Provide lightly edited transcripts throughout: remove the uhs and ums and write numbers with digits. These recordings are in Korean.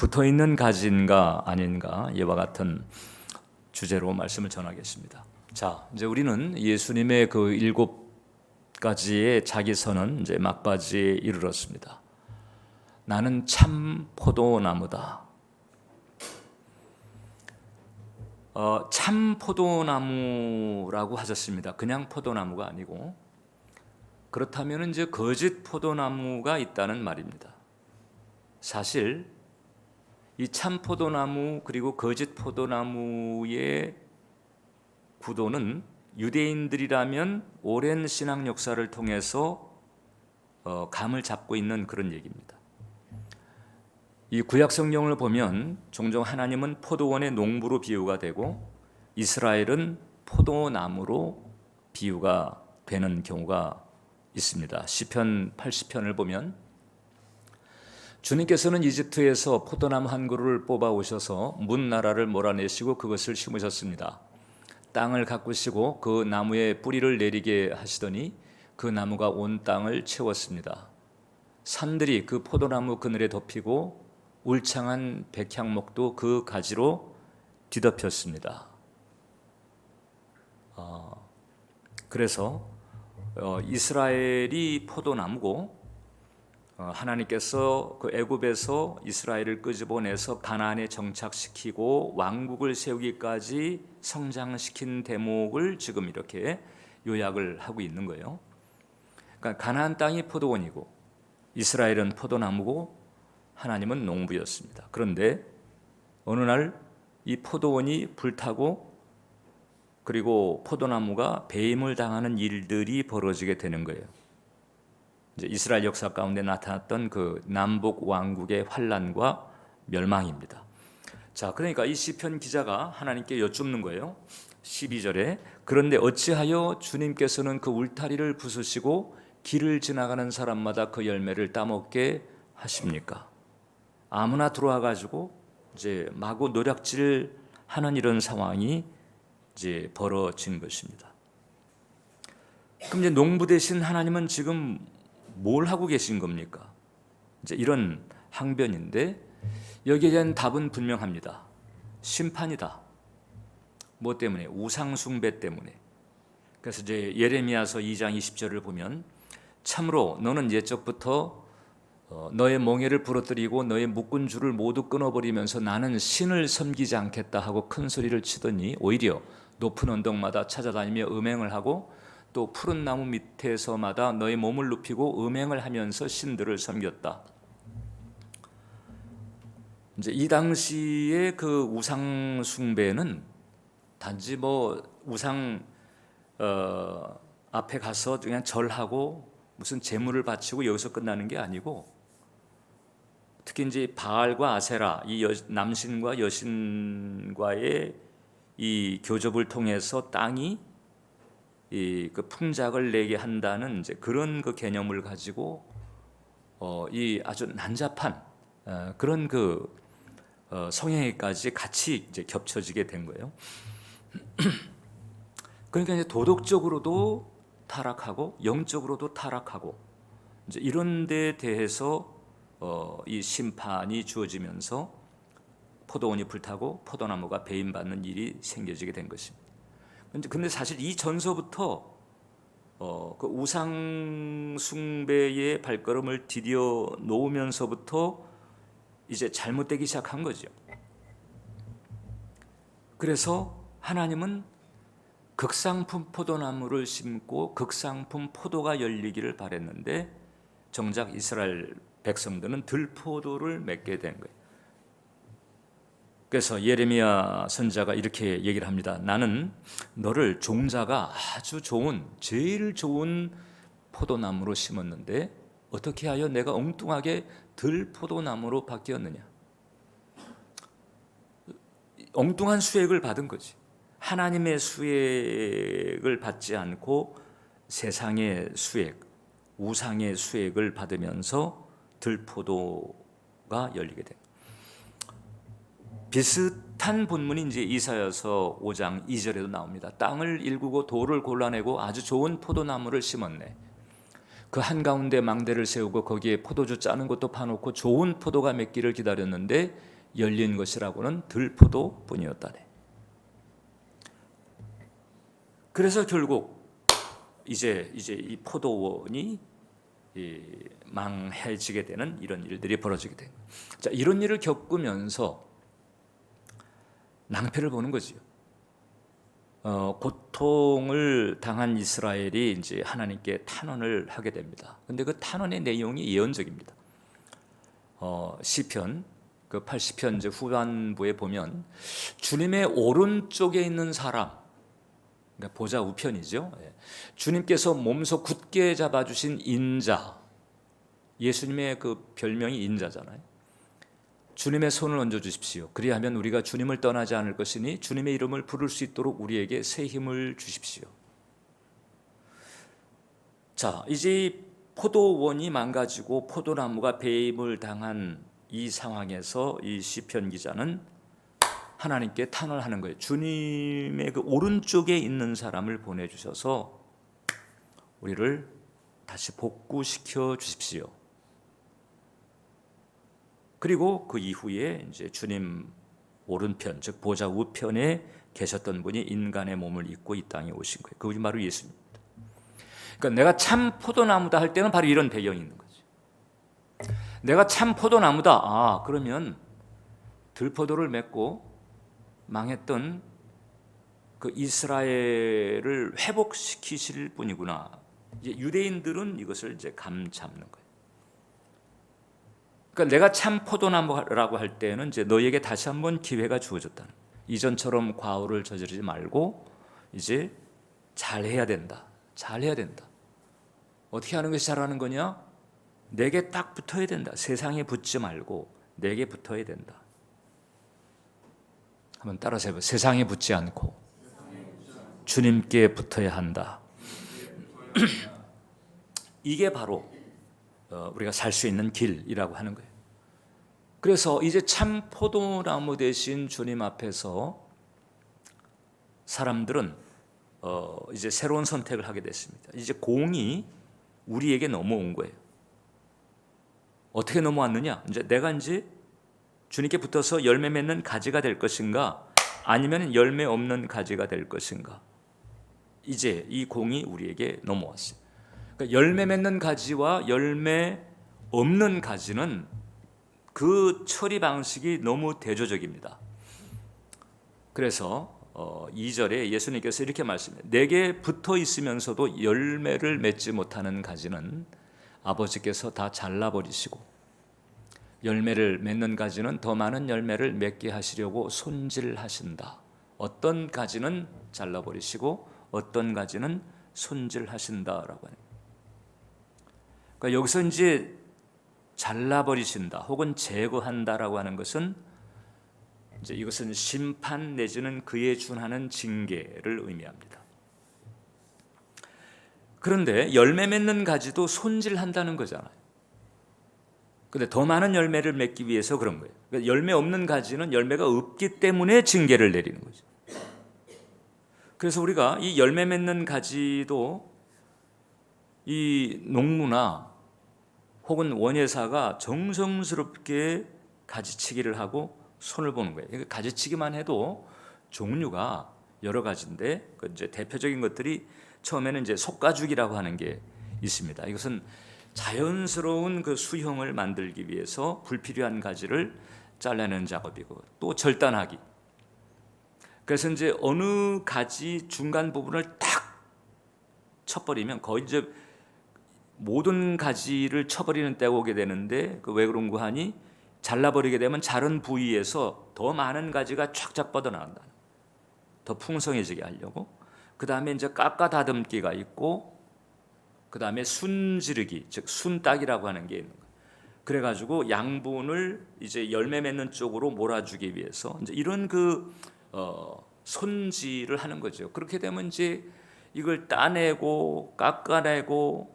붙어있는 가지인가 아닌가 이와 같은 주제로 말씀을 전하겠습니다. 자, 이제 우리는 예수님의 그 7가지의 자기선은 이제 막바지에 이르렀습니다. 나는 참 포도나무다. 참 포도나무라고 하셨습니다. 그냥 포도나무가 아니고, 그렇다면 이제 거짓 포도나무가 있다는 말입니다. 사실 이 참 포도나무 그리고 거짓 포도나무의 구도는 유대인들이라면 오랜 신앙 역사를 통해서 감을 잡고 있는 그런 얘기입니다. 이 구약 성경을 보면 종종 하나님은 포도원의 농부로 비유가 되고 이스라엘은 포도나무로 비유가 되는 경우가 있습니다. 시편 80편을 보면 주님께서는 이집트에서 포도나무 한 그루를 뽑아 오셔서 문 나라를 몰아내시고 그것을 심으셨습니다. 땅을 가꾸시고 그 나무에 뿌리를 내리게 하시더니 그 나무가 온 땅을 채웠습니다. 산들이 그 포도나무 그늘에 덮이고 울창한 백향목도 그 가지로 뒤덮였습니다. 그래서 이스라엘이 포도나무고 하나님께서 그 애굽에서 이스라엘을 끄집어내서 가나안에 정착시키고 왕국을 세우기까지 성장시킨 대목을 지금 이렇게 요약을 하고 있는 거예요. 그러니까 가나안 땅이 포도원이고 이스라엘은 포도나무고 하나님은 농부였습니다. 그런데 어느 날 이 포도원이 불타고 그리고 포도나무가 배임을 당하는 일들이 벌어지게 되는 거예요. 이제 이스라엘 역사 가운데 나타났던 그 남북 왕국의 환란과 멸망입니다. 자, 그러니까 이 시편 기자가 하나님께 여쭙는 거예요. 12절에 그런데 어찌하여 주님께서는 그 울타리를 부수시고 길을 지나가는 사람마다 그 열매를 따먹게 하십니까? 아무나 들어와 가지고 이제 마구 노략질 하는 이런 상황이 이제 벌어진 것입니다. 그럼 이제 농부 대신 하나님은 지금 뭘 하고 계신 겁니까? 이제 이런 항변인데 여기에 대한 답은 분명합니다. 심판이다. 뭐 때문에? 우상 숭배 때문에. 그래서 이제 예레미야서 2장 20절을 보면 참으로 너는 옛적부터 너의 멍에를 부러뜨리고 너의 묶은 줄을 모두 끊어버리면서 나는 신을 섬기지 않겠다 하고 큰 소리를 치더니 오히려 높은 언덕마다 찾아다니며 음행을 하고 또 푸른 나무 밑에서마다 너의 몸을 눕히고 음행을 하면서 신들을 섬겼다. 이제 이 당시에 그 우상 숭배는 단지 뭐 우상 앞에 가서 그냥 절하고 무슨 제물을 바치고 여기서 끝나는 게 아니고 특히 이제 바알과 아세라 이 남신과 여신과의 이 교접을 통해서 땅이 그 풍작을 내게 한다는 이제 그런 그 개념을 가지고 이 아주 난잡한 그런 그 성향에까지 같이 이제 겹쳐지게 된 거예요. 그러니까 이제 도덕적으로도 타락하고 영적으로도 타락하고 이제 이런 데 대해서 이 심판이 주어지면서 포도원이 불타고 포도나무가 배임받는 일이 생겨지게 된 것입니다. 그런데 사실 이 전서부터 그 우상 숭배의 발걸음을 디뎌 놓으면서부터 이제 잘못되기 시작한 거죠. 그래서 하나님은 극상품 포도나무를 심고 극상품 포도가 열리기를 바랬는데 정작 이스라엘 백성들은 들포도를 맺게 된 거예요. 그래서 예레미야 선지자가 이렇게 얘기를 합니다. 나는 너를 종자가 아주 좋은 제일 좋은 포도나무로 심었는데 어떻게 하여 내가 엉뚱하게 들포도나무로 바뀌었느냐. 엉뚱한 수액을 받은 거지. 하나님의 수액을 받지 않고 세상의 수액, 우상의 수액을 받으면서 들포도가 열리게 돼. 비슷한 본문이 이제 이사야서 5장 2절에도 나옵니다. 땅을 일구고 돌을 골라내고 아주 좋은 포도나무를 심었네. 그 한가운데 망대를 세우고 거기에 포도주 짜는 것도 파놓고 좋은 포도가 맺기를 기다렸는데 열린 것이라고는 들포도뿐이었다네. 그래서 결국 이제 이 포도원이 망해지게 되는 이런 일들이 벌어지게 된 거예요. 자, 이런 일을 겪으면서 낭패를 보는 거지요. 고통을 당한 이스라엘이 이제 하나님께 탄원을 하게 됩니다. 근데 그 탄원의 내용이 예언적입니다. 시편 그 80편 이제 후반부에 보면 주님의 오른쪽에 있는 사람, 그러니까 보좌 우편이죠. 주님께서 몸소 굳게 잡아주신 인자, 예수님의 그 별명이 인자잖아요. 주님의 손을 얹어 주십시오. 그리하면 우리가 주님을 떠나지 않을 것이니 주님의 이름을 부를 수 있도록 우리에게 새 힘을 주십시오. 자, 이제 포도원이 망가지고 포도나무가 배임을 당한 이 상황에서 이 시편 기자는 하나님께 탄원하는 거예요. 주님의 그 오른쪽에 있는 사람을 보내주셔서 우리를 다시 복구시켜 주십시오. 그리고 그 이후에 이제 주님 오른편, 즉 보좌 우편에 계셨던 분이 인간의 몸을 입고 이 땅에 오신 거예요. 그분이 바로 예수님입니다. 그러니까 내가 참 포도나무다 할 때는 바로 이런 배경이 있는 거죠. 내가 참 포도나무다. 그러면 들포도를 맺고 망했던 그 이스라엘을 회복시키실 분이구나. 이제 유대인들은 이것을 이제 감잡는 거예요. 그러니까 내가 참 포도나무라고 할 때는 이제 너에게 다시 한번 기회가 주어졌다는, 이전처럼 과오를 저지르지 말고 이제 잘해야 된다. 잘해야 된다. 어떻게 하는 것이 잘하는 거냐? 내게 딱 붙어야 된다. 세상에 붙지 말고 내게 붙어야 된다. 한번 따라서 해봐요. 세상에 붙지 않고 주님께 붙어야 한다. 이게 바로 우리가 살 수 있는 길이라고 하는 거예요. 그래서 이제 참 포도나무 대신 주님 앞에서 사람들은 이제 새로운 선택을 하게 됐습니다. 이제 공이 우리에게 넘어온 거예요. 어떻게 넘어왔느냐? 내가 이제 주님께 붙어서 열매 맺는 가지가 될 것인가, 아니면 열매 없는 가지가 될 것인가. 이제 이 공이 우리에게 넘어왔어요. 그러니까 열매 맺는 가지와 열매 없는 가지는 그 처리 방식이 너무 대조적입니다. 그래서 2절에 예수님께서 이렇게 말씀해요. 내게 붙어 있으면서도 열매를 맺지 못하는 가지는 아버지께서 다 잘라버리시고, 열매를 맺는 가지는 더 많은 열매를 맺게 하시려고 손질하신다. 어떤 가지는 잘라버리시고 어떤 가지는 손질하신다라고 하는. 그러니까 여기서 이제 잘라버리신다 혹은 제거한다라고 하는 것은 이제 이것은 심판 내지는 그에 준하는 징계를 의미합니다. 그런데 열매 맺는 가지도 손질한다는 거잖아요. 근데 더 많은 열매를 맺기 위해서 그런 거예요. 그러니까 열매 없는 가지는 열매가 없기 때문에 징계를 내리는 거죠. 그래서 우리가 이 열매 맺는 가지도 이 농부나 혹은 원예사가 정성스럽게 가지치기를 하고 손을 보는 거예요. 그러니까 가지치기만 해도 종류가 여러 가지인데 그 이제 대표적인 것들이 처음에는 이제 속가죽이라고 하는 게 있습니다. 이것은 자연스러운 그 수형을 만들기 위해서 불필요한 가지를 잘라내는 작업이고, 또 절단하기. 그래서 이제 어느 가지 중간 부분을 딱 쳐버리면 거의 이제 모든 가지를 쳐버리는 때가 오게 되는데, 왜 그런가 하니 잘라버리게 되면 자른 부위에서 더 많은 가지가 쫙쫙 뻗어나간다. 더 풍성해지게 하려고. 그 다음에 이제 깎아 다듬기가 있고, 그 다음에 순지르기, 즉 순딱이라고 하는 게 있는 거예요. 그래가지고 양분을 이제 열매 맺는 쪽으로 몰아주기 위해서 이제 이런 손질을 하는 거죠. 그렇게 되면 이제 이걸 따내고 깎아내고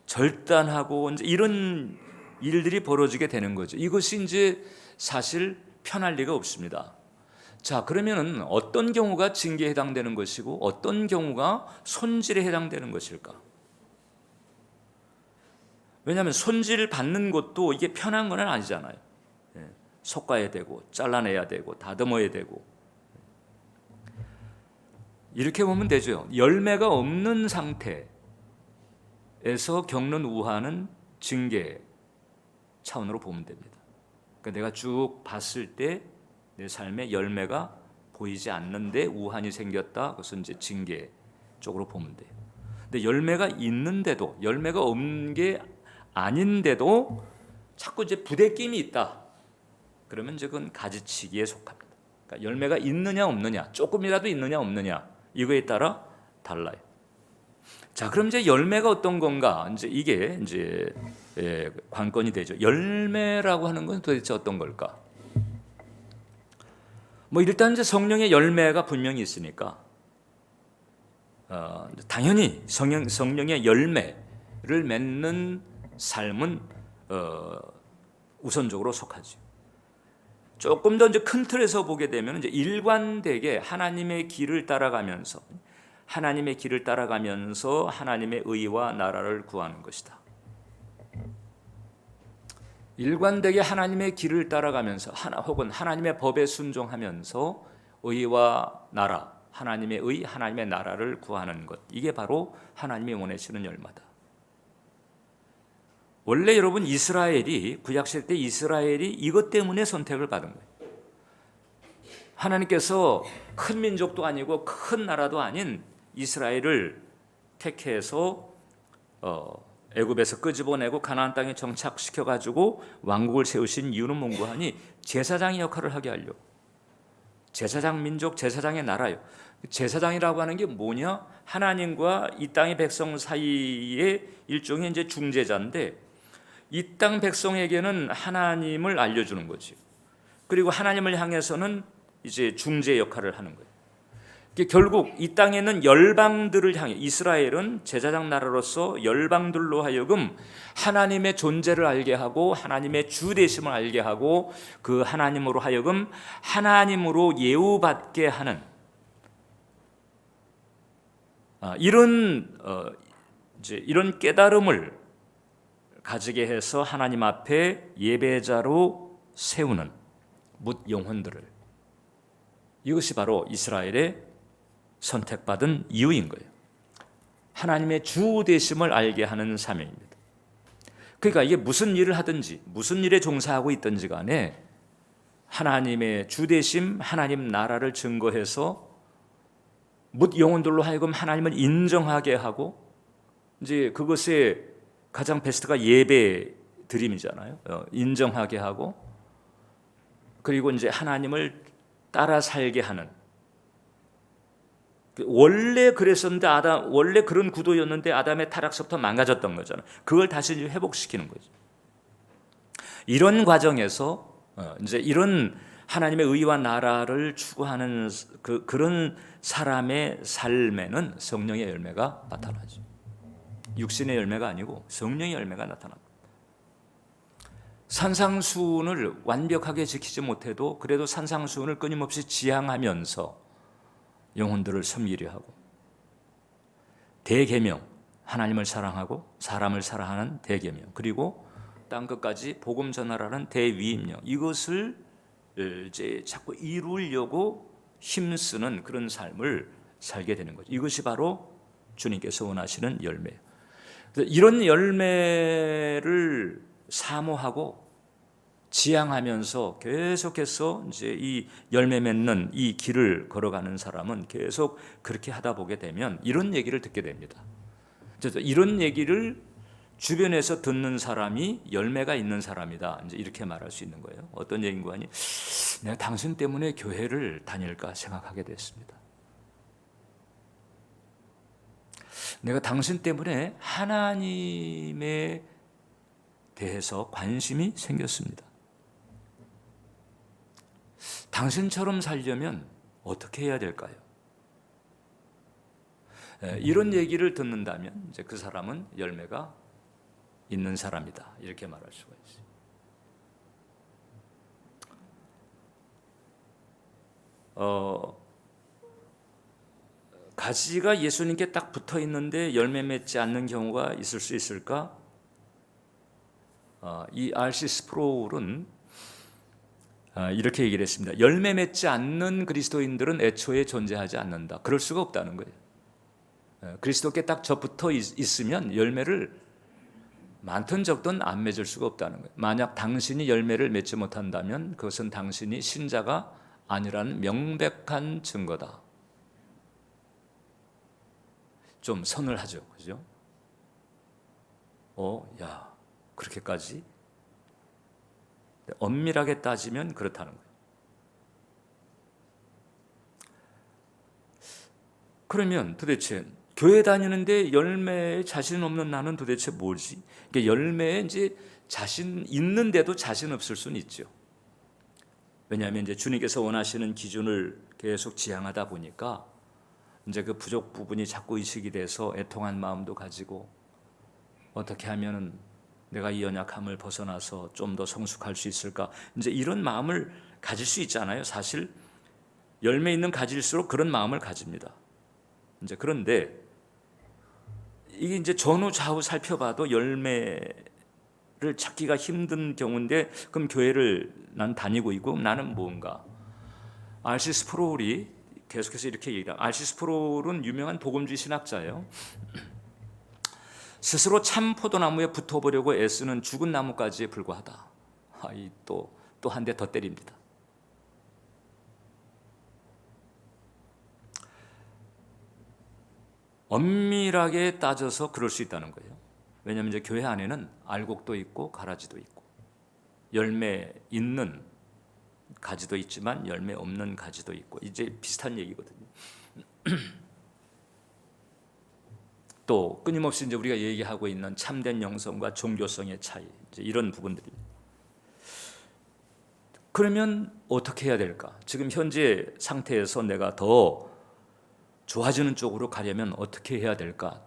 절단하고 이제 이런 일들이 벌어지게 되는 거죠. 이것이 이제 사실 편할 리가 없습니다. 자, 그러면은 어떤 경우가 징계에 해당되는 것이고 어떤 경우가 손질에 해당되는 것일까? 왜냐하면 손질 받는 것도 이게 편한 건 아니잖아요. 예, 솎아야 되고 잘라내야 되고 다듬어야 되고. 이렇게 보면 되죠. 열매가 없는 상태에서 겪는 우환은 징계 차원으로 보면 됩니다. 그러니까 내가 쭉 봤을 때 내 삶에 열매가 보이지 않는데 우환이 생겼다. 그것은 이제 징계 쪽으로 보면 돼요. 근데 열매가 있는데도, 열매가 없는 게 아닌데도 자꾸 이제 부대낌이 있다. 그러면 이제 그건 가지치기에 속합니다. 그러니까 열매가 있느냐 없느냐, 조금이라도 있느냐 없느냐, 이거에 따라 달라요. 자, 그럼 이제 열매가 어떤 건가? 이제 이게 이제 관건이 되죠. 열매라고 하는 건 도대체 어떤 걸까? 뭐 일단 이제 성령의 열매가 분명히 있으니까 당연히 성령의 열매를 맺는 삶은 우선적으로 속하죠. 조금 더 이제 큰 틀에서 보게 되면 이제 일관되게 하나님의 길을 따라가면서 하나님의 의와 나라를 구하는 것이다. 일관되게 하나님의 길을 따라가면서 혹은 하나님의 법에 순종하면서 의와 나라, 하나님의 의, 하나님의 나라를 구하는 것, 이게 바로 하나님이 원하시는 열매다. 원래 여러분 구약시대 때 이스라엘이 이것 때문에 선택을 받은 거예요. 하나님께서 큰 민족도 아니고 큰 나라도 아닌 이스라엘을 택해서 애굽에서 끄집어내고 가나안 땅에 정착시켜 가지고 왕국을 세우신 이유는 뭔가 하니 제사장의 역할을 하게 하려고. 제사장 민족, 제사장의 나라요. 제사장이라고 하는 게 뭐냐? 하나님과 이 땅의 백성 사이의 일종의 이제 중재자인데, 이 땅 백성에게는 하나님을 알려주는 거죠. 그리고 하나님을 향해서는 이제 중재 역할을 하는 거예요. 결국 이 땅에는 열방들을 향해, 이스라엘은 제사장 나라로서 열방들로 하여금 하나님의 존재를 알게 하고 하나님의 주되심을 알게 하고 그 하나님으로 하여금 하나님으로 예우받게 하는 이런 깨달음을 가지게 해서 하나님 앞에 예배자로 세우는 뭇 영혼들을, 이것이 바로 이스라엘의 선택받은 이유인 거예요. 하나님의 주 되심을 알게 하는 사명입니다. 그러니까 이게 무슨 일을 하든지 무슨 일에 종사하고 있든지 간에 하나님의 주 되심, 하나님 나라를 증거해서 뭇 영혼들로 하여금 하나님을 인정하게 하고, 이제 그것의 가장 베스트가 예배 드림이잖아요. 인정하게 하고, 그리고 이제 하나님을 따라 살게 하는. 원래 그랬었는데 원래 그런 구도였는데 아담의 타락서부터 망가졌던 거잖아요. 그걸 다시 회복시키는 거죠. 이런 과정에서 이제 이런 하나님의 의와 나라를 추구하는 그런 사람의 삶에는 성령의 열매가 나타나죠. 육신의 열매가 아니고 성령의 열매가 나타납니다. 산상수훈을 완벽하게 지키지 못해도 그래도 산상수훈을 끊임없이 지향하면서 영혼들을 섬기려 하고, 대계명, 하나님을 사랑하고 사람을 사랑하는 대계명, 그리고 땅끝까지 복음 전하라는 대위임령, 이것을 이제 자꾸 이루려고 힘쓰는 그런 삶을 살게 되는 거죠. 이것이 바로 주님께서 원하시는 열매예요. 이런 열매를 사모하고 지향하면서 계속해서 이제 이 열매 맺는 이 길을 걸어가는 사람은 계속 그렇게 하다 보게 되면 이런 얘기를 듣게 됩니다. 그래서 이런 얘기를 주변에서 듣는 사람이 열매가 있는 사람이다, 이제 이렇게 말할 수 있는 거예요. 어떤 얘기인가 하니, 내가 당신 때문에 교회를 다닐까 생각하게 됐습니다. 내가 당신 때문에 하나님에 대해서 관심이 생겼습니다. 당신처럼 살려면 어떻게 해야 될까요? 이런 얘기를 듣는다면 이제 그 사람은 열매가 있는 사람이다, 이렇게 말할 수가 있어요. 가지가 예수님께 딱 붙어 있는데 열매 맺지 않는 경우가 있을 수 있을까? 이 R.C. 스프롤은 이렇게 얘기를 했습니다. 열매 맺지 않는 그리스도인들은 애초에 존재하지 않는다. 그럴 수가 없다는 거예요. 그리스도께 딱 접붙어 있으면 열매를 많든 적든 안 맺을 수가 없다는 거예요. 만약 당신이 열매를 맺지 못한다면 그것은 당신이 신자가 아니라는 명백한 증거다. 좀 서늘하죠, 그죠? 야, 그렇게까지? 엄밀하게 따지면 그렇다는 거예요. 그러면 도대체 교회 다니는데 열매에 자신 없는 나는 도대체 뭐지? 그러니까 열매에 이제 자신 있는데도 자신 없을 수는 있죠. 왜냐하면 이제 주님께서 원하시는 기준을 계속 지향하다 보니까 이제 그 부족 부분이 자꾸 의식이 돼서 애통한 마음도 가지고 어떻게 하면은 내가 이 연약함을 벗어나서 좀 더 성숙할 수 있을까? 이제 이런 마음을 가질 수 있잖아요. 사실 열매 있는 가질수록 그런 마음을 가집니다. 이제 그런데 이게 이제 전후 좌우 살펴봐도 열매를 찾기가 힘든 경우인데 그럼 교회를 난 다니고 있고 나는 뭔가? R.C. 스프롤이 계속해서 이렇게 얘기합니다. R.C. 스프롤은 유명한 복음주의 신학자예요. 스스로 참 포도나무에 붙어보려고 애쓰는 죽은 나무까지에 불과하다. 또 한 대 더 때립니다. 엄밀하게 따져서 그럴 수 있다는 거예요. 왜냐하면 이제 교회 안에는 알곡도 있고 가라지도 있고 열매 있는 가지도 있지만 열매 없는 가지도 있고 이제 비슷한 얘기거든요. 또 끊임없이 이제 우리가 얘기하고 있는 참된 영성과 종교성의 차이, 이제 이런 부분들입니다. 그러면 어떻게 해야 될까? 지금 현재 상태에서 내가 더 좋아지는 쪽으로 가려면 어떻게 해야 될까?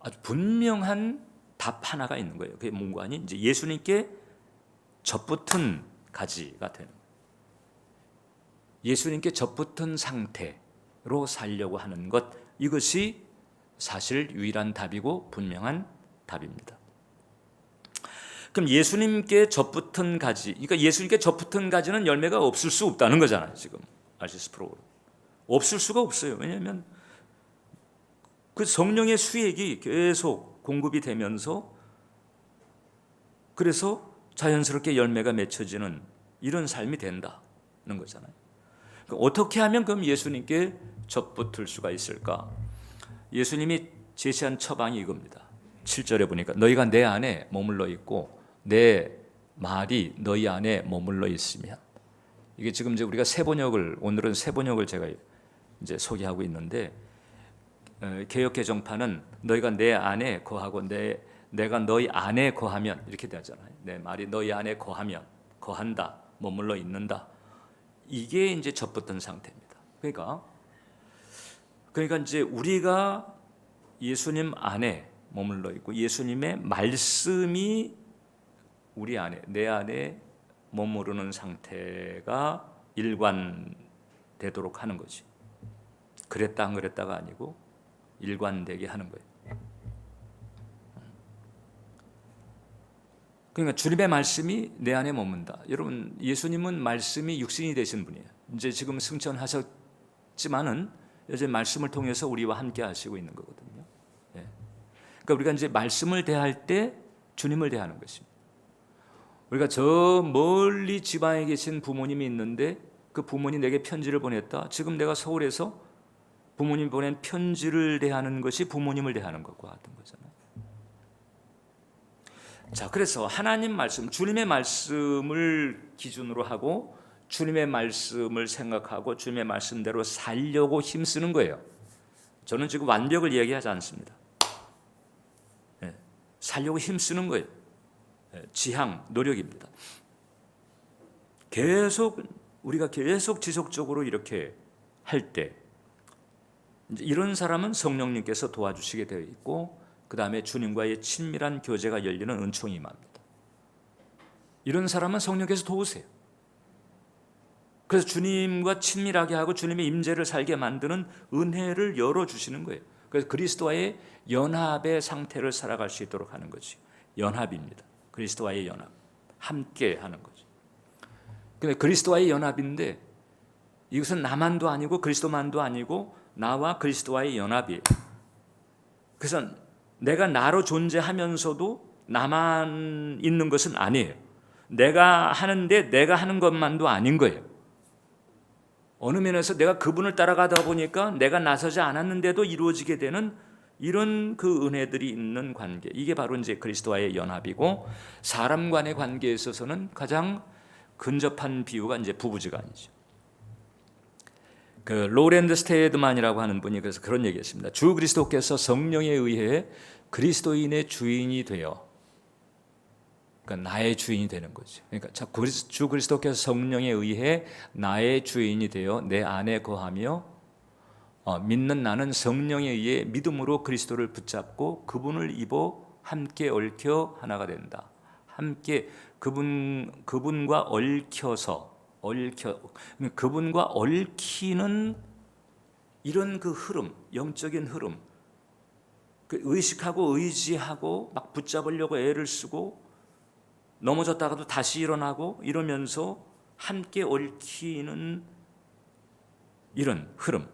아주 분명한 답 하나가 있는 거예요. 그게 뭔가 아니? 이제 예수님께 접붙은 가지가 되는 거예요. 예수님께 접붙은 상태로 살려고 하는 것, 이것이 사실 유일한 답이고 분명한 답입니다. 그럼 예수님께 접붙은 가지, 그러니까 예수님께 접붙은 가지는 열매가 없을 수 없다는 거잖아요. 지금 R.C. 스프롤 없을 수가 없어요. 왜냐하면 그 성령의 수액이 계속 공급이 되면서 그래서 자연스럽게 열매가 맺혀지는 이런 삶이 된다는 거잖아요. 그러니까 어떻게 하면 그럼 예수님께 접붙을 수가 있을까? 예수님이 제시한 처방이 이겁니다. 7절에 보니까 너희가 내 안에 머물러 있고 내 말이 너희 안에 머물러 있으면, 이게 지금 이제 우리가 오늘은 새 번역을 제가 이제 소개하고 있는데, 개역 개정판은 너희가 내 안에 거하고 내가 너희 안에 거하면 이렇게 되잖아요. 내 말이 너희 안에 거하면, 거한다, 머물러 있는다. 이게 이제 접붙은 상태입니다. 그러니까 이제 우리가 예수님 안에 머물러 있고 예수님의 말씀이 우리 안에, 내 안에 머무르는 상태가 일관되도록 하는 거지. 그랬다 안 그랬다가 아니고 일관되게 하는 거예요. 그러니까 주님의 말씀이 내 안에 머문다. 여러분, 예수님은 말씀이 육신이 되신 분이에요. 이제 지금 승천하셨지만은 여전히 말씀을 통해서 우리와 함께 하시고 있는 거거든요. 그러니까 우리가 이제 말씀을 대할 때 주님을 대하는 것입니다. 우리가 저 멀리 지방에 계신 부모님이 있는데 그 부모님 내게 편지를 보냈다. 지금 내가 서울에서 부모님이 보낸 편지를 대하는 것이 부모님을 대하는 것과 같은 거잖아요. 자, 그래서 하나님 말씀, 주님의 말씀을 기준으로 하고 주님의 말씀을 생각하고 주님의 말씀대로 살려고 힘쓰는 거예요. 저는 지금 완벽을 얘기하지 않습니다. 살려고 힘쓰는 거예요. 지향, 노력입니다. 우리가 계속 지속적으로 이렇게 할 때 이런 사람은 성령님께서 도와주시게 되어 있고 그 다음에 주님과의 친밀한 교제가 열리는 은총이 임합니다. 이런 사람은 성령께서 도우세요. 그래서 주님과 친밀하게 하고 주님의 임재를 살게 만드는 은혜를 열어주시는 거예요. 그래서 그리스도와의 연합의 상태를 살아갈 수 있도록 하는 거지. 연합입니다. 그리스도와의 연합, 함께 하는 거죠. 근데 그리스도와의 연합인데 이것은 나만도 아니고 그리스도만도 아니고 나와 그리스도와의 연합이에요. 그래서 내가 나로 존재하면서도 나만 있는 것은 아니에요. 내가 하는데 내가 하는 것만도 아닌 거예요. 어느 면에서 내가 그분을 따라가다 보니까 내가 나서지 않았는데도 이루어지게 되는 이런 그 은혜들이 있는 관계, 이게 바로 이제 그리스도와의 연합이고, 사람 간의 관계에 있어서는 가장 근접한 비유가 이제 부부지간이죠. 그 로렌드 스테드만이라고 하는 분이 그래서 그런 얘기했습니다. 주 그리스도께서 성령에 의해 그리스도인의 주인이 되어, 그러니까 나의 주인이 되는 거죠. 그러니까 주 그리스도께서 성령에 의해 나의 주인이 되어 내 안에 거하며 믿는 나는 성령에 의해 믿음으로 그리스도를 붙잡고 그분을 입어 함께 얽혀 하나가 된다. 함께 그분과 그분과 얽히는 이런 그 흐름, 영적인 흐름, 그 의식하고 의지하고 막 붙잡으려고 애를 쓰고 넘어졌다가도 다시 일어나고 이러면서 함께 얽히는 이런 흐름,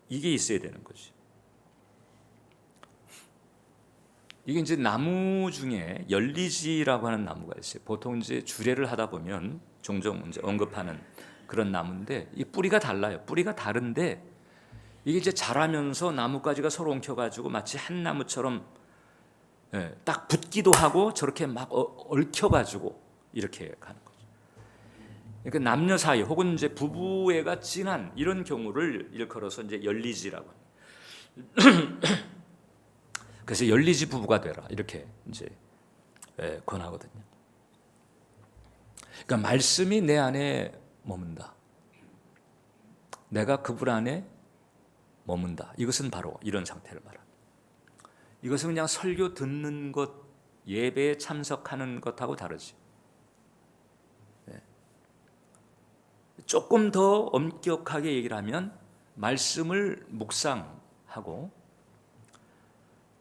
이게 있어야 되는 거지. 이게 이제 나무 중에 열리지라고 하는 나무가 있어요. 보통 이제 주례를 하다 보면 종종 이제 언급하는 그런 나무인데 이 뿌리가 달라요. 뿌리가 다른데 이게 이제 자라면서 나뭇가지가 서로 엉켜가지고 마치 한 나무처럼 딱 붙기도 하고 저렇게 막 얽혀가지고 이렇게 가는 거죠. 그러니까 남녀 사이 혹은 이제 부부애가 진한 이런 경우를 일컬어서 이제 열리지라고 합니다. 그래서 열리지 부부가 되라 이렇게 이제 권하거든요. 그러니까 말씀이 내 안에 머문다. 내가 그분 안에 머문다. 이것은 바로 이런 상태를 말합니다. 이것은 그냥 설교 듣는 것, 예배에 참석하는 것하고 다르지. 조금 더 엄격하게 얘기를 하면 말씀을 묵상하고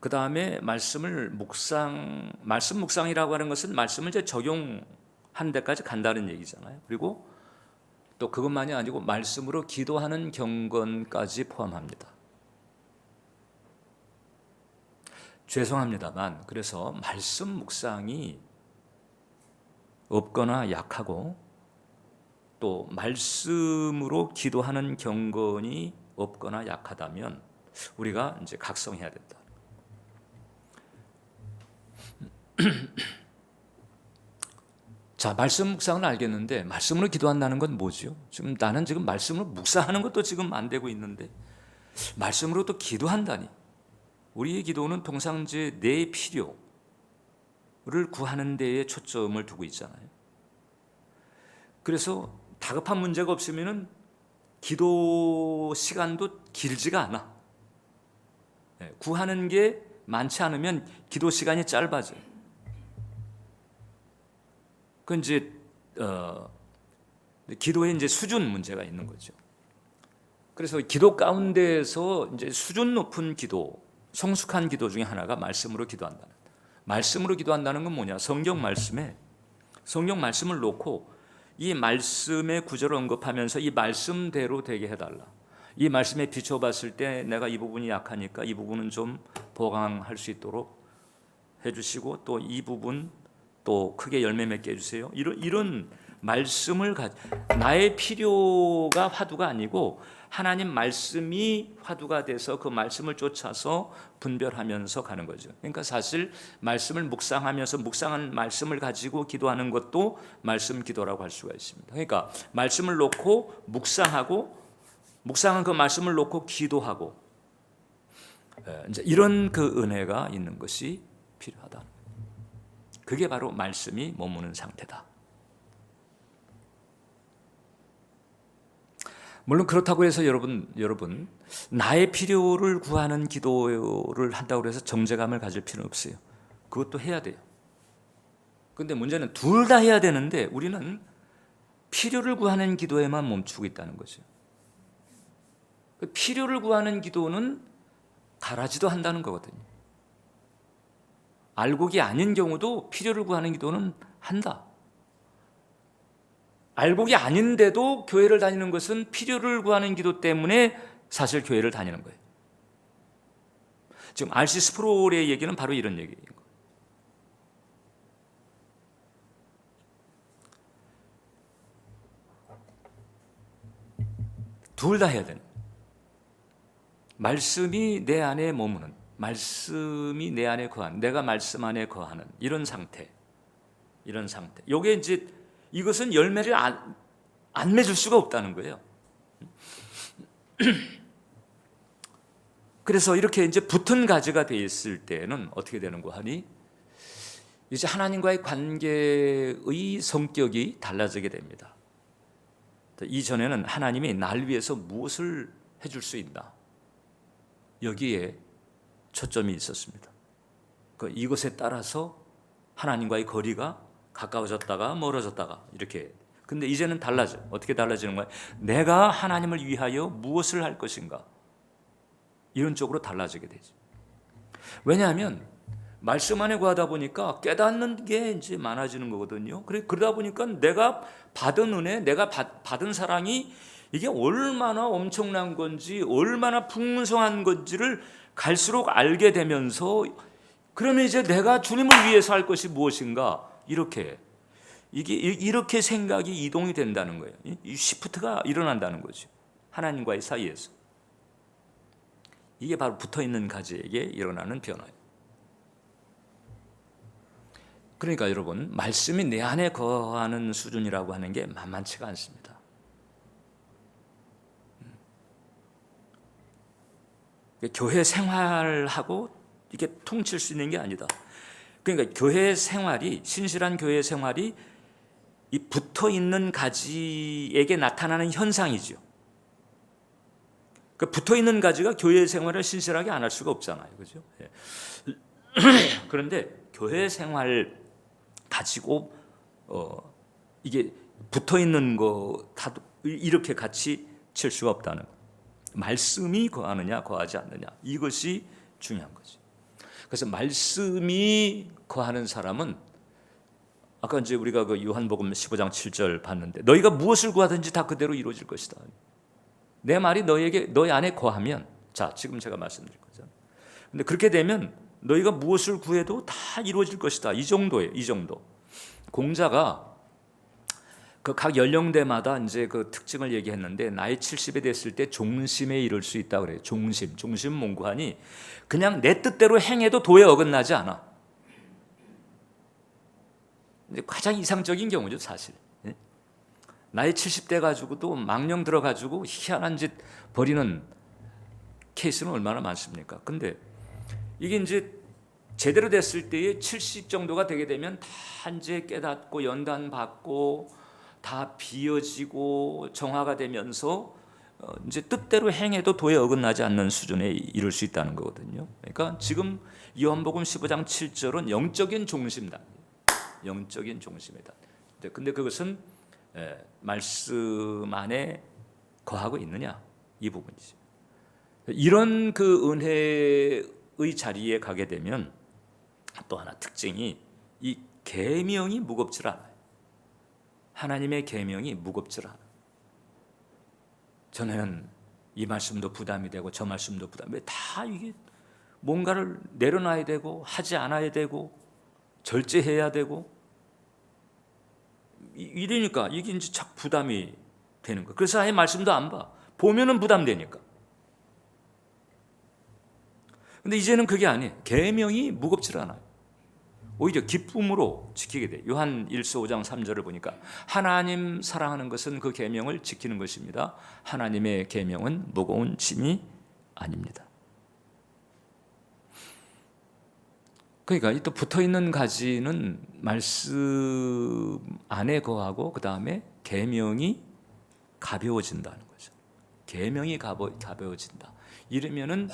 그 다음에 말씀 묵상이라고 하는 것은 말씀을 이제 적용한 데까지 간다는 얘기잖아요. 그리고 또 그것만이 아니고 말씀으로 기도하는 경건까지 포함합니다. 죄송합니다만 그래서 말씀 묵상이 없거나 약하고 또 말씀으로 기도하는 경건이 없거나 약하다면 우리가 이제 각성해야 된다. 자, 말씀 묵상은 알겠는데 말씀으로 기도한다는 건 뭐죠? 나는 지금 말씀으로 묵상하는 것도 지금 안 되고 있는데 말씀으로 또 기도한다니. 우리의 기도는 통상제 내 필요를 구하는 데에 초점을 두고 있잖아요. 그래서 다급한 문제가 없으면 기도 시간도 길지가 않아. 구하는 게 많지 않으면 기도 시간이 짧아져요. 그건 이제 기도에 이제 수준 문제가 있는 거죠. 그래서 기도 가운데에서 이제 수준 높은 기도, 성숙한 기도 중에 하나가 말씀으로 기도한다는. 말씀으로 기도한다는 건 뭐냐? 성경 말씀을 놓고 이 말씀의 구절을 언급하면서 이 말씀대로 되게 해달라. 이 말씀에 비춰봤을 때 내가 이 부분이 약하니까 이 부분은 좀 보강할 수 있도록 해주시고 또 이 부분 또 크게 열매 맺게 해주세요. 이런 말씀을 나의 필요가 화두가 아니고 하나님 말씀이 화두가 돼서 그 말씀을 쫓아서 분별하면서 가는 거죠. 그러니까 사실 말씀을 묵상하면서 묵상한 말씀을 가지고 기도하는 것도 말씀 기도라고 할 수가 있습니다. 그러니까 말씀을 놓고 묵상한 그 말씀을 놓고 기도하고 이제 이런 그 은혜가 있는 것이 필요하다. 그게 바로 말씀이 머무는 상태다. 물론 그렇다고 해서 여러분 나의 필요를 구하는 기도를 한다고 해서 정죄감을 가질 필요는 없어요. 그것도 해야 돼요. 그런데 문제는 둘 다 해야 되는데 우리는 필요를 구하는 기도에만 멈추고 있다는 거죠. 필요를 구하는 기도는 가라지도 한다는 거거든요. 알곡이 아닌 경우도 필요를 구하는 기도는 한다. 알곡이 아닌데도 교회를 다니는 것은 필요를 구하는 기도 때문에 사실 교회를 다니는 거예요. 지금 R.C. 스프롤의 얘기는 바로 이런 얘기예요. 둘 다 해야 되는 거예요. 말씀이 내 안에 머무는, 말씀이 내 안에 거하는, 내가 말씀 안에 거하는 이런 상태. 요게 이제 이것은 열매를 안 맺을 수가 없다는 거예요. 그래서 이렇게 이제 붙은 가지가 돼 있을 때는 어떻게 되는 거 하니? 이제 하나님과의 관계의 성격이 달라지게 됩니다. 이전에는 하나님이 날 위해서 무엇을 해줄 수 있나? 여기에 초점이 있었습니다. 이것에 따라서 하나님과의 거리가 가까워졌다가 멀어졌다가 이렇게. 근데 이제는 달라져. 어떻게 달라지는 거야? 내가 하나님을 위하여 무엇을 할 것인가? 이런 쪽으로 달라지게 되죠. 왜냐하면 말씀 안에 구하다 보니까 깨닫는 게 이제 많아지는 거거든요. 그러다 보니까 내가 받은 은혜, 내가 받은 사랑이 이게 얼마나 엄청난 건지, 얼마나 풍성한 건지를 갈수록 알게 되면서, 그러면 이제 내가 주님을 위해서 할 것이 무엇인가, 이렇게 생각이 이동이 된다는 거예요. 이 시프트가 일어난다는 거죠. 하나님과의 사이에서. 이게 바로 붙어있는 가지에게 일어나는 변화예요. 그러니까 여러분, 말씀이 내 안에 거하는 수준이라고 하는 게 만만치가 않습니다. 교회 생활하고 이게 통칠 수 있는 게 아니다. 그러니까 교회 생활이, 신실한 교회 생활이 이 붙어 있는 가지에게 나타나는 현상이죠. 그 붙어 있는 가지가 교회 생활을 신실하게 안 할 수가 없잖아요, 그렇죠? 그런데 교회 생활 가지고 이게 붙어 있는 거 다 이렇게 같이 칠 수가 없다는 거. 말씀이 거하느냐 거하지 않느냐, 이것이 중요한 거죠. 그래서 말씀이 거하는 사람은, 아까 이제 우리가 그 요한복음 15장 7절 봤는데, 너희가 무엇을 구하든지 다 그대로 이루어질 것이다. 내 말이 너희 안에 거하면, 자, 지금 제가 말씀드릴 거죠. 근데 그렇게 되면 너희가 무엇을 구해도 다 이루어질 것이다. 이 정도예요. 이 정도. 공자가 그 각 연령대마다 이제 그 특징을 얘기했는데, 나이 70에 됐을 때 종심에 이를 수 있다 그래요. 종심 몽구하니 그냥 내 뜻대로 행해도 도에 어긋나지 않아. 가장 이상적인 경우죠, 사실. 나이 70대 가지고도 망령 들어가지고 희한한 짓 벌이는 케이스는 얼마나 많습니까? 근데 이게 이제 제대로 됐을 때에 70 정도가 되게 되면 다 이제 깨닫고 연단 받고 다 비어지고 정화가 되면서 이제 뜻대로 행해도 도에 어긋나지 않는 수준에 이를 수 있다는 거거든요. 그러니까 지금 요한복음 15장 7절은 영적인 종심이다. 영적인 종심이다. 근데 그것은 말씀 안에 거하고 있느냐, 이 부분이죠. 이런 그 은혜의 자리에 가게 되면 또 하나 특징이, 이 계명이 무겁지 않아요. 하나님의 계명이 무겁지 않아요. 저는 이 말씀도 부담이 되고 저 말씀도 부담이, 다 이게 뭔가를 내려놔야 되고 하지 않아야 되고 절제해야 되고 이러니까 이게 이제 착 부담이 되는 거예요. 그래서 아예 말씀도 안 봐. 보면은 부담되니까. 근데 이제는 그게 아니에요. 계명이 무겁지 않아요. 오히려 기쁨으로 지키게 돼요. 요한 1서 5장 3절을 보니까 하나님 사랑하는 것은 그 계명을 지키는 것입니다. 하나님의 계명은 무거운 짐이 아닙니다. 그러니까 이 또 붙어있는 가지는 말씀 안에 거하고 그 다음에 계명이 가벼워진다는 거죠. 계명이 가벼워진다. 이러면은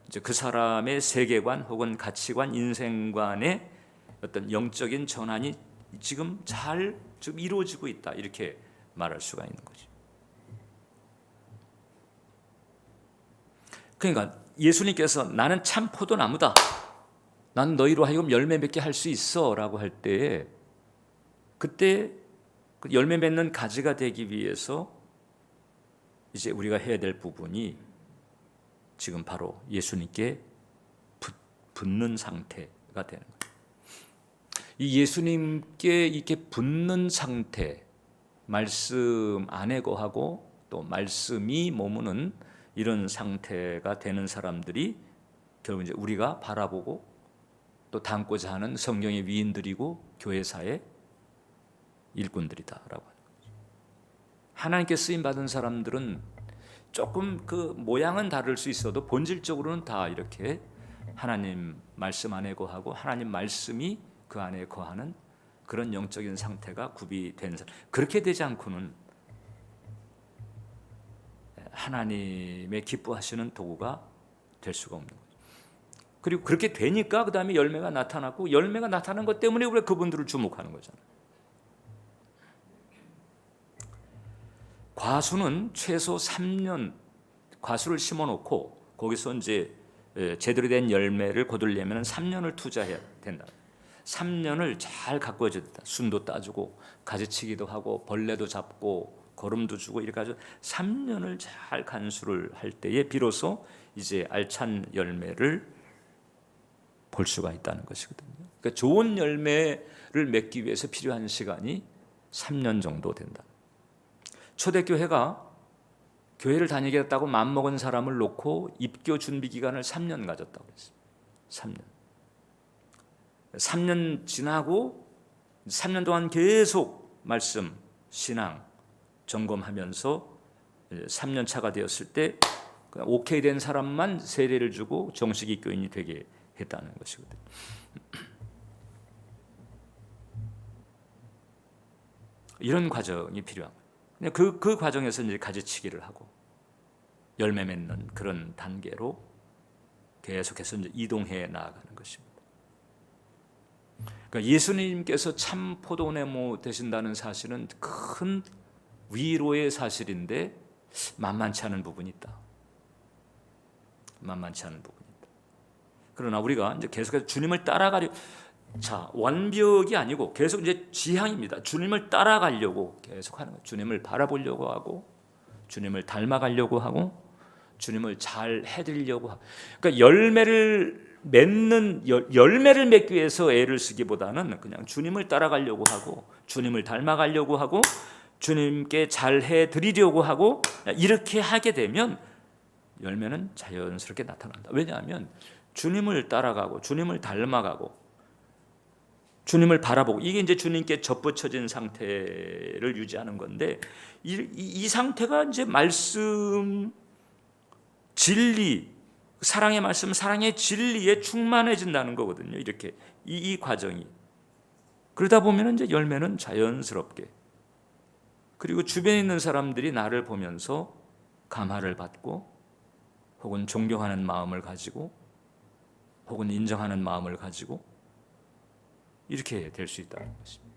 이제 그 사람의 세계관 혹은 가치관, 인생관의 어떤 영적인 전환이 지금 잘 이루어지고 있다, 이렇게 말할 수가 있는 거죠. 그러니까 예수님께서 나는 참 포도나무다, 난 너희로 하여금 열매 맺게 할 수 있어 라고 할 때에, 그때 그 열매 맺는 가지가 되기 위해서 이제 우리가 해야 될 부분이 지금 바로 예수님께 붙는 상태가 되는 거예요. 이 예수님께 이렇게 붙는 상태, 말씀 안에 거하고 또 말씀이 머무는 이런 상태가 되는 사람들이 결국 이제 우리가 바라보고 또 닮고자 하는 성경의 위인들이고 교회사의 일꾼들이다라고 하는 거죠. 하나님께 쓰임 받은 사람들은 조금 그 모양은 다를 수 있어도 본질적으로는 다 이렇게 하나님 말씀 안에 거하고 하나님 말씀이 그 안에 거하는 그런 영적인 상태가 구비된 사람. 그렇게 되지 않고는 하나님의 기뻐하시는 도구가 될 수가 없는 거죠. 그리고 그렇게 되니까 그 다음에 열매가 나타났고, 열매가 나타난 것 때문에 우리가 그분들을 주목하는 거잖아요. 과수는 최소 3년 과수를 심어놓고 거기서 이제 제대로 된 열매를 거두려면 3년을 투자해야 된다. 3년을 잘 가꿔줘야 된다. 순도 따주고 가지치기도 하고 벌레도 잡고 거름도 주고 이렇게 해서 3년을 잘 간수를 할 때에 비로소 이제 알찬 열매를 볼 수가 있다는 것이거든요. 그러니까 좋은 열매를 맺기 위해서 필요한 시간이 3년 정도 된다. 초대교회가 교회를 다니겠다고 마음먹은 사람을 놓고 입교 준비 기간을 3년 가졌다고 그랬어요. 3년. 3년 지나고 3년 동안 계속 말씀, 신앙 점검하면서 3년 차가 되었을 때 오케이 된 사람만 세례를 주고 정식 입교인이 되게 했다는 것이거든요. 이런 과정이 필요한 거예요. 그 과정에서 이제 가지치기를 하고 열매 맺는 그런 단계로 계속해서 이제 이동해 나아가는 것입니다. 그러니까 예수님께서 참 포도나무 되신다는 사실은 큰 위로의 사실인데 만만치 않은 부분이 있다. 만만치 않은 부분이 있다. 그러나 우리가 이제 계속해서 주님을 따라가려, 자, 완벽이 아니고 계속 이제 지향입니다. 주님을 따라가려고 계속 하는 거예요. 주님을 바라보려고 하고, 주님을 닮아가려고 하고, 주님을 잘 해드리려고 하고. 그러니까 열매를 맺기 위해서 애를 쓰기보다는 그냥 주님을 따라가려고 하고, 주님을 닮아가려고 하고, 주님께 잘 해드리려고 하고, 이렇게 하게 되면 열매는 자연스럽게 나타난다. 왜냐하면 주님을 따라가고, 주님을 닮아가고, 주님을 바라보고, 이게 이제 주님께 접붙여진 상태를 유지하는 건데, 이 상태가 이제 말씀, 진리, 사랑의 말씀, 사랑의 진리에 충만해진다는 거거든요. 이렇게 이 과정이. 그러다 보면 이제 열매는 자연스럽게, 그리고 주변에 있는 사람들이 나를 보면서 감화를 받고, 혹은 존경하는 마음을 가지고, 혹은 인정하는 마음을 가지고 이렇게 될 수 있다는 것입니다.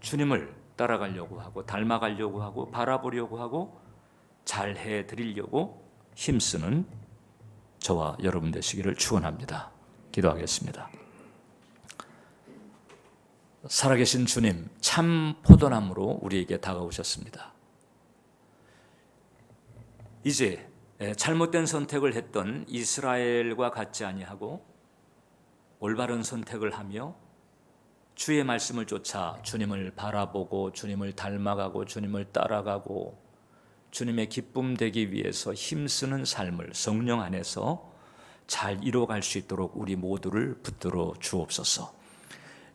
주님을 따라가려고 하고, 닮아가려고 하고, 바라보려고 하고, 잘 해드리려고 힘쓰는 저와 여러분 되시기를 축원합니다. 기도하겠습니다. 살아계신 주님, 참 포도나무로 우리에게 다가오셨습니다. 이제 잘못된 선택을 했던 이스라엘과 같지 아니하고 올바른 선택을 하며 주의 말씀을 쫓아 주님을 바라보고 주님을 닮아가고 주님을 따라가고 주님의 기쁨 되기 위해서 힘쓰는 삶을 성령 안에서 잘 이뤄갈 수 있도록 우리 모두를 붙들어 주옵소서.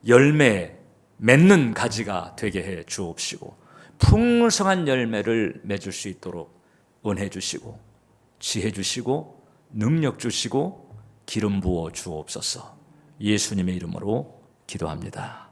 열매 맺는 가지가 되게 해 주옵시고, 풍성한 열매를 맺을 수 있도록 은혜 주시고 지혜 주시고 능력 주시고 기름 부어 주옵소서. 예수님의 이름으로 기도합니다.